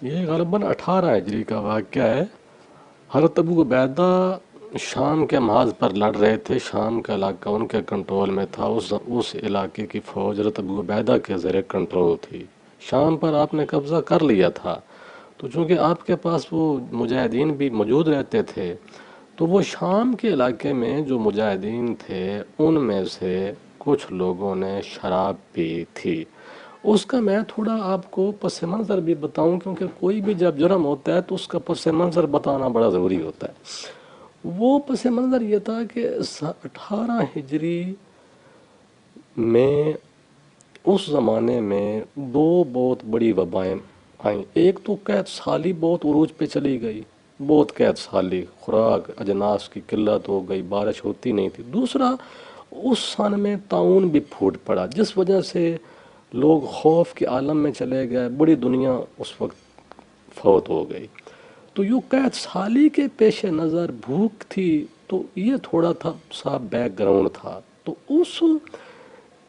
یہ غالباً 18 ہجری کا واقعہ ہے۔ حضرت ابو عبیدہ شام کے محاذ پر لڑ رہے تھے، شام کا علاقہ ان کے کنٹرول میں تھا، اس علاقے کی فوج حضرت ابو عبیدہ کے زیر کنٹرول تھی۔ شام پر آپ نے قبضہ کر لیا تھا، تو چونکہ آپ کے پاس وہ مجاہدین بھی موجود رہتے تھے، تو وہ شام کے علاقے میں جو مجاہدین تھے ان میں سے کچھ لوگوں نے شراب پی تھی۔ اس کا میں تھوڑا آپ کو پس منظر بھی بتاؤں، کیونکہ کوئی بھی جب جرم ہوتا ہے تو اس کا پس منظر بتانا بڑا ضروری ہوتا ہے۔ وہ پس منظر یہ تھا کہ 18 ہجری میں اس زمانے میں دو بہت بڑی وبائیں آئیں۔ ایک تو قحط سالی بہت عروج پہ چلی گئی، بہت قحط سالی، خوراک اجناس کی قلت ہو گئی، بارش ہوتی نہیں تھی۔ دوسرا، اس سن میں طاعون بھی پھوٹ پڑا، جس وجہ سے لوگ خوف کے عالم میں چلے گئے، بڑی دنیا اس وقت فوت ہو گئی۔ تو یوں قحط سالی کے پیش نظر بھوک تھی، تو یہ تھوڑا تھا سا بیک گراؤنڈ تھا۔ تو اس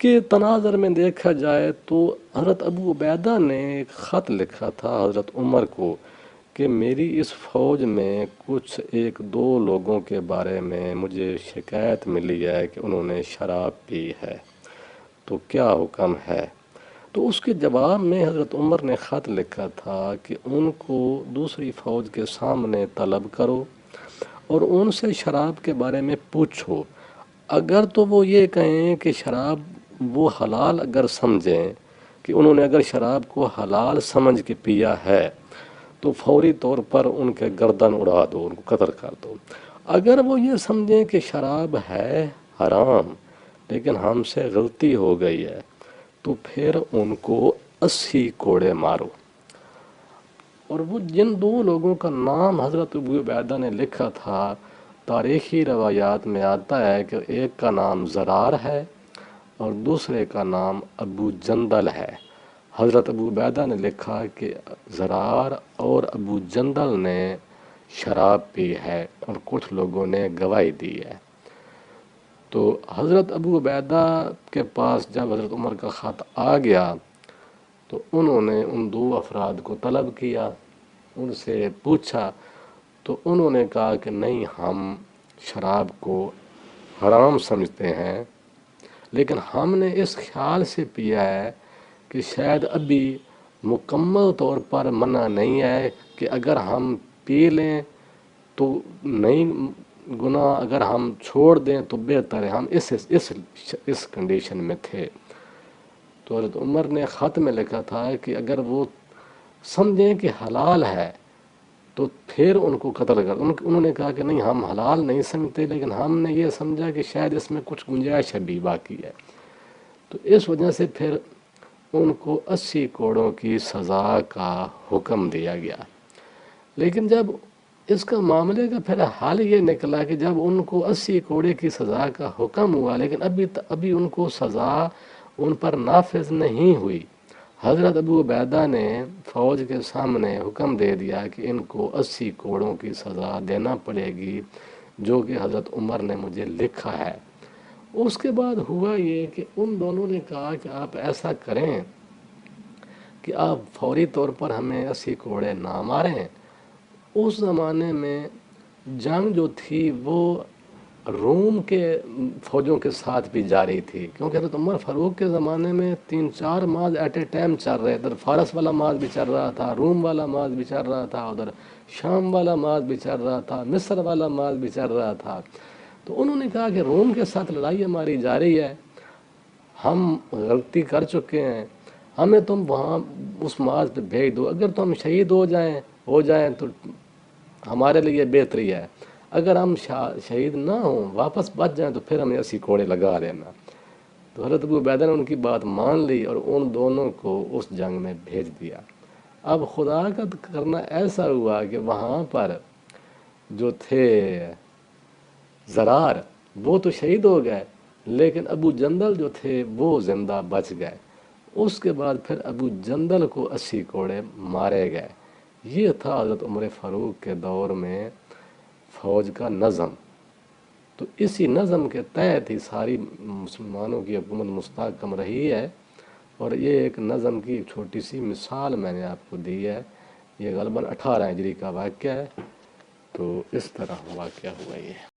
کے تناظر میں دیکھا جائے تو حضرت ابو عبیدہ نے ایک خط لکھا تھا حضرت عمر کو کہ میری اس فوج میں کچھ ایک دو لوگوں کے بارے میں مجھے شکایت ملی ہے کہ انہوں نے شراب پی ہے، تو کیا حکم ہے؟ تو اس کے جواب میں حضرت عمر نے خط لکھا تھا کہ ان کو دوسری فوج کے سامنے طلب کرو اور ان سے شراب کے بارے میں پوچھو۔ اگر تو وہ یہ کہیں کہ شراب وہ حلال اگر سمجھیں، کہ انہوں نے اگر شراب کو حلال سمجھ کے پیا ہے، تو فوری طور پر ان کے گردن اڑا دو، ان کو قتل کر دو۔ اگر وہ یہ سمجھیں کہ شراب ہے حرام لیکن ہم سے غلطی ہو گئی ہے، تو پھر ان کو 80 کوڑے مارو۔ اور وہ جن دو لوگوں کا نام حضرت ابو عبیدہ نے لکھا تھا، تاریخی روایات میں آتا ہے کہ ایک کا نام زرار ہے اور دوسرے کا نام ابو جندل ہے۔ حضرت ابو عبیدہ نے لکھا کہ زرار اور ابو جندل نے شراب پی ہے اور کچھ لوگوں نے گواہی دی ہے۔ تو حضرت ابو عبیدہ کے پاس جب حضرت عمر کا خط آ گیا تو انہوں نے ان دو افراد کو طلب کیا، ان سے پوچھا، تو انہوں نے کہا کہ نہیں، ہم شراب کو حرام سمجھتے ہیں، لیکن ہم نے اس خیال سے پیا ہے کہ شاید ابھی مکمل طور پر منع نہیں ہے، کہ اگر ہم پی لیں تو نہیں گناہ، اگر ہم چھوڑ دیں تو بہتر ہے۔ ہم اس کنڈیشن میں تھے۔ تو حضرت عمر نے خط میں لکھا تھا کہ اگر وہ سمجھیں کہ حلال ہے تو پھر ان کو قتل کر۔ انہوں نے کہا کہ نہیں، ہم حلال نہیں سمجھتے، لیکن ہم نے یہ سمجھا کہ شاید اس میں کچھ گنجائش ابھی باقی ہے۔ تو اس وجہ سے پھر ان کو 80 کوڑوں کی سزا کا حکم دیا گیا۔ لیکن جب اس کا معاملے کا پھر حال یہ نکلا کہ جب ان کو 80 کوڑے کی سزا کا حکم ہوا، لیکن ابھی ان کو سزا ان پر نافذ نہیں ہوئی۔ حضرت ابو عبیدہ نے فوج کے سامنے حکم دے دیا کہ ان کو 80 کوڑوں کی سزا دینا پڑے گی، جو کہ حضرت عمر نے مجھے لکھا ہے۔ اس کے بعد ہوا یہ کہ ان دونوں نے کہا کہ آپ ایسا کریں کہ آپ فوری طور پر ہمیں 80 کوڑے نہ ماریں۔ اس زمانے میں جنگ جو تھی وہ روم کے فوجوں کے ساتھ بھی جاری تھی، کیونکہ حضرت عمر فاروق کے زمانے میں 3-4 مارچ ایٹ اے ٹائم چل رہے، ادھر فارس والا مارچ بھی چل رہا تھا، روم والا مارچ بھی چل رہا تھا، ادھر شام والا مارچ بھی چل رہا تھا، مصر والا مارچ بھی چل رہا تھا۔ تو انہوں نے کہا کہ روم کے ساتھ لڑائی ہماری جاری ہے، ہم غلطی کر چکے ہیں، ہمیں تم وہاں اس مارچ پہ بھیج دو، اگر تو ہم شہید ہو جائیں تو ہمارے لیے بہتری ہے، اگر ہم شہید نہ ہوں، واپس بچ جائیں، تو پھر ہمیں 80 کوڑے لگا دینا۔ تو حضرت ابو عبیدہ نے ان کی بات مان لی اور ان دونوں کو اس جنگ میں بھیج دیا۔ اب خدا کا کرنا ایسا ہوا کہ وہاں پر جو تھے زرار، وہ تو شہید ہو گئے، لیکن ابو جندل جو تھے وہ زندہ بچ گئے۔ اس کے بعد پھر ابو جندل کو 80 کوڑے مارے گئے۔ یہ تھا حضرت عمر فاروق کے دور میں فوج کا نظم۔ تو اسی نظم کے تحت ہی ساری مسلمانوں کی حکومت مستحکم رہی ہے، اور یہ ایک نظم کی ایک چھوٹی سی مثال میں نے آپ کو دی ہے۔ یہ غالباً 18 ہجری کا واقعہ ہے. تو اس طرح واقعہ ہوا یہ.